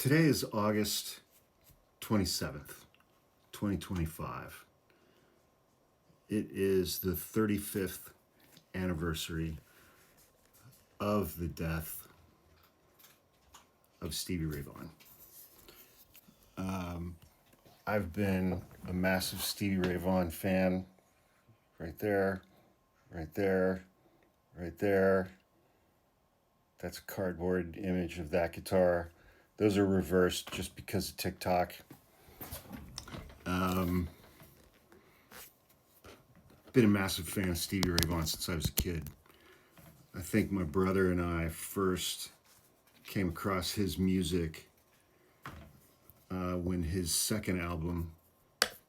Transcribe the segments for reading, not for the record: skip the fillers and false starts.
Today is August 27th, 2025. It is the 35th anniversary of the death of Stevie Ray Vaughan. I've been a massive Stevie Ray Vaughan fan. Right there, right there, right there. That's a cardboard image of that guitar. Those are reversed just because of TikTok. Been a massive fan of Stevie Ray Vaughan since I was a kid. I think my brother and I first came across his music when his second album,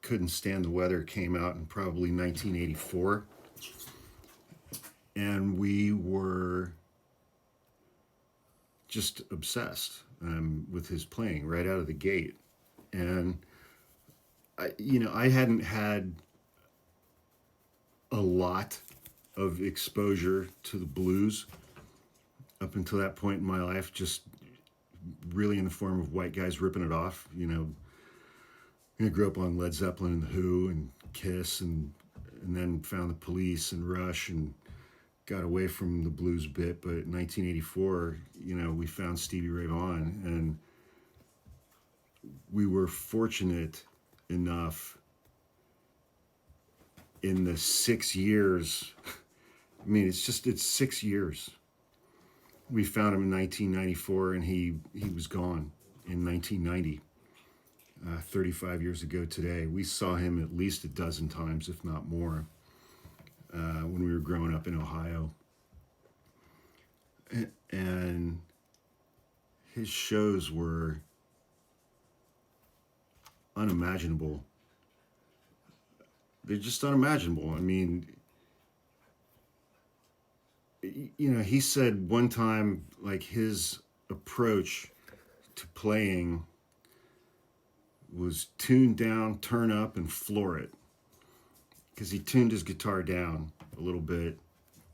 Couldn't Stand the Weather, came out in probably 1984. And we were just obsessed with his playing right out of the gate. And I hadn't had a lot of exposure to the blues up until that point in my life, just really in the form of white guys ripping it off. I grew up on Led Zeppelin and The Who and Kiss, and then found the Police and Rush and got away from the blues bit. But in 1984, we found Stevie Ray Vaughan, and we were fortunate enough in the 6 years. I mean, it's 6 years. We found him in 1994, and he was gone in 1990. 35 years ago today. We saw him at least a dozen times, if not more, when we were growing up in Ohio. And his shows were unimaginable. They're just unimaginable. I mean, he said one time, like, his approach to playing was tune down, turn up, and floor it. Because he tuned his guitar down a little bit,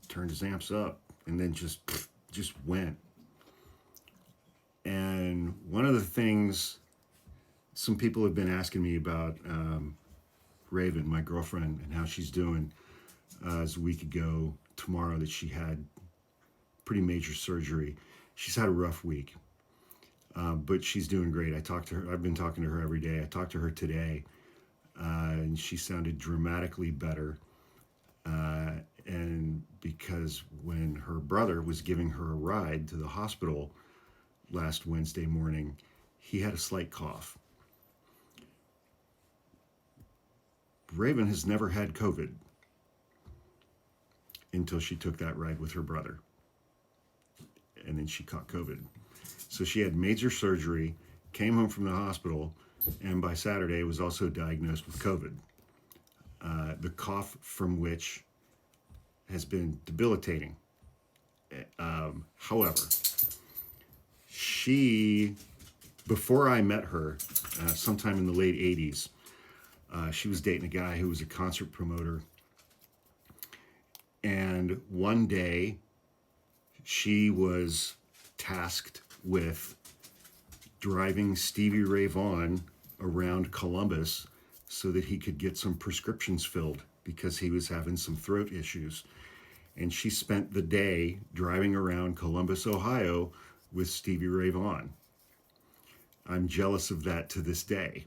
turned his amps up, and then just went. And one of the things some people have been asking me about Raven, my girlfriend, and how she's doing. It was a week ago tomorrow that she had pretty major surgery. She's had a rough week. But she's doing great. I talked to her. I've been talking to her every day. I talked to her today, and she sounded dramatically better. And because when her brother was giving her a ride to the hospital last Wednesday morning, he had a slight cough. Raven has never had COVID until she took that ride with her brother. And then she caught COVID. So she had major surgery, came home from the hospital, and by Saturday was also diagnosed with COVID. The cough from which has been debilitating. However, before I met her, sometime in the late 80s, she was dating a guy who was a concert promoter. And one day, she was tasked with driving Stevie Ray Vaughan around Columbus so that he could get some prescriptions filled because he was having some throat issues. And she spent the day driving around Columbus, Ohio with Stevie Ray Vaughan. I'm jealous of that to this day.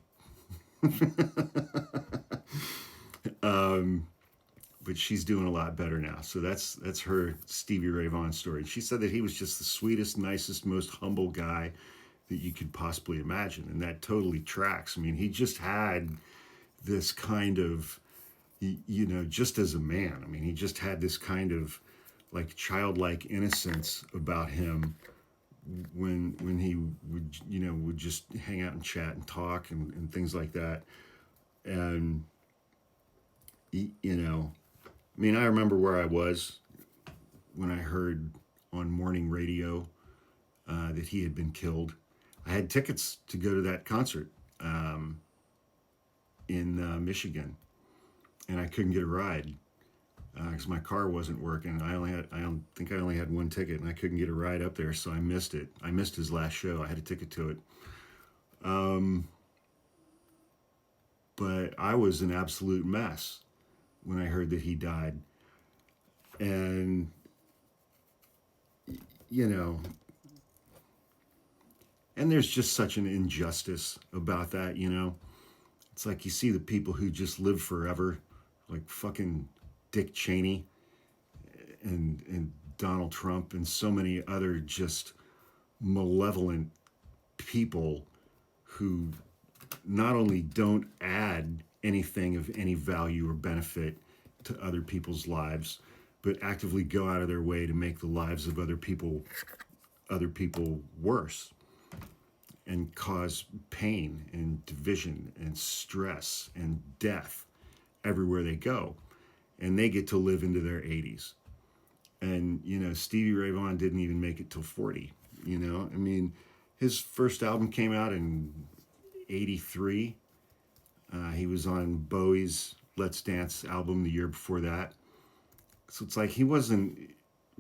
But she's doing a lot better now. So that's her Stevie Ray Vaughan story. She said that he was just the sweetest, nicest, most humble guy that you could possibly imagine. And that totally tracks. I mean, he just had this kind of, just as a man, I mean, he just had this kind of like childlike innocence about him when he would just hang out and chat and talk and things like that. And, I mean, I remember where I was when I heard on morning radio that he had been killed. I had tickets to go to that concert in Michigan, and I couldn't get a ride because my car wasn't working. I think I only had one ticket, and I couldn't get a ride up there, so I missed it. I missed his last show. I had a ticket to it. But I was an absolute mess when I heard that he died. And, you know, and there's just such an injustice about that, you know. It's like you see the people who just live forever, like fucking Dick Cheney and Donald Trump and so many other just malevolent people who not only don't add anything of any value or benefit to other people's lives, but actively go out of their way to make the lives of other people worse and cause pain and division and stress and death everywhere they go. And they get to live into their 80s. And, you know, Stevie Ray Vaughan didn't even make it till 40, you know? I mean, his first album came out in 83. He was on Bowie's Let's Dance album the year before that. So it's like he wasn't,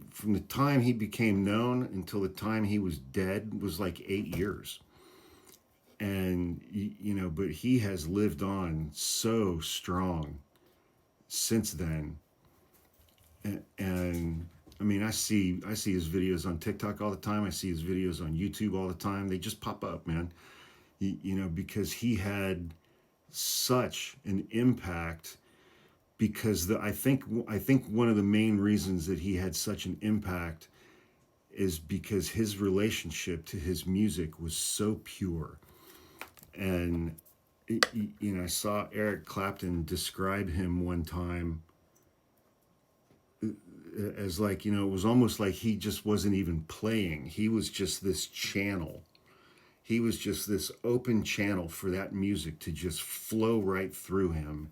from the time he became known until the time he was dead was like 8 years. And, you know, but he has lived on so strong since then. And I mean, I see his videos on TikTok all the time. I see his videos on YouTube all the time. They just pop up, man. You know, because he had such an impact. Because I think one of the main reasons that he had such an impact is because his relationship to his music was so pure. And you know, I saw Eric Clapton describe him one time as like, you know, it was almost like he just wasn't even playing. He was just this channel. He was just this open channel for that music to just flow right through him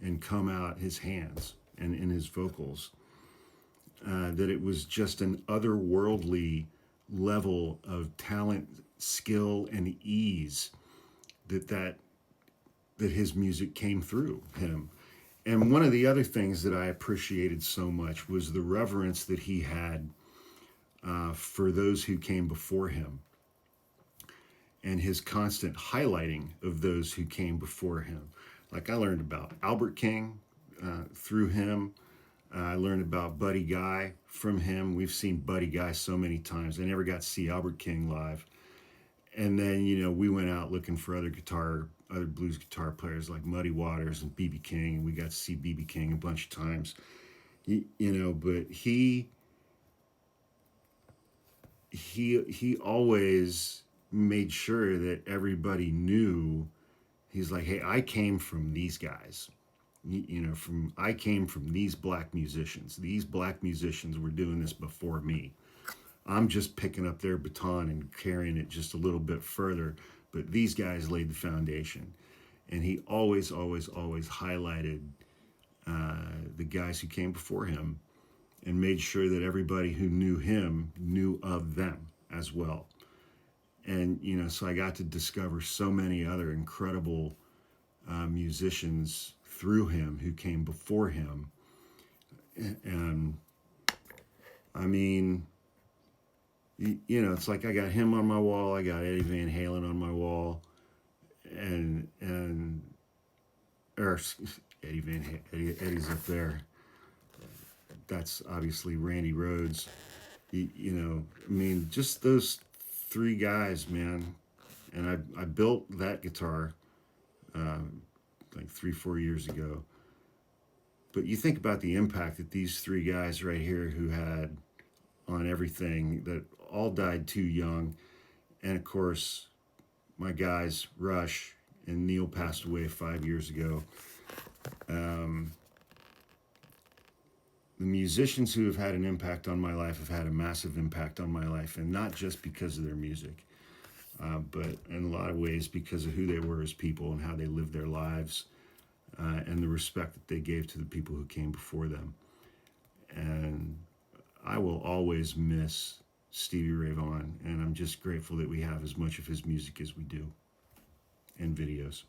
and come out his hands and in his vocals. That it was just an otherworldly level of talent, skill, and ease that his music came through him. And one of the other things that I appreciated so much was the reverence that he had for those who came before him, and his constant highlighting of those who came before him. Like I learned about Albert King through him. I learned about Buddy Guy from him. We've seen Buddy Guy so many times. I never got to see Albert King live. And then, you know, we went out looking for other blues guitar players like Muddy Waters and B.B. King, and we got to see B.B. King a bunch of times. You know, but he always made sure that everybody knew. He's like, hey, I came from these guys. You know, I came from these black musicians. These black musicians were doing this before me. I'm just picking up their baton and carrying it just a little bit further, but these guys laid the foundation. And he always, always, always highlighted the guys who came before him and made sure that everybody who knew him knew of them as well. And, you know, so I got to discover so many other incredible musicians through him who came before him. And I mean, you know, it's like I got him on my wall, I got Eddie Van Halen on my wall, or Eddie's up there. That's obviously Randy Rhoads. You know, I mean, just those three guys, man. And I built that guitar like 3-4 years ago. But you think about the impact that these three guys right here who had on everything, that all died too young. And of course, my guys, Rush and Neil, passed away 5 years ago. The musicians who have had an impact on my life have had a massive impact on my life, and not just because of their music, but in a lot of ways because of who they were as people and how they lived their lives, and the respect that they gave to the people who came before them. And I will always miss Stevie Ray Vaughan, and I'm just grateful that we have as much of his music as we do, and videos.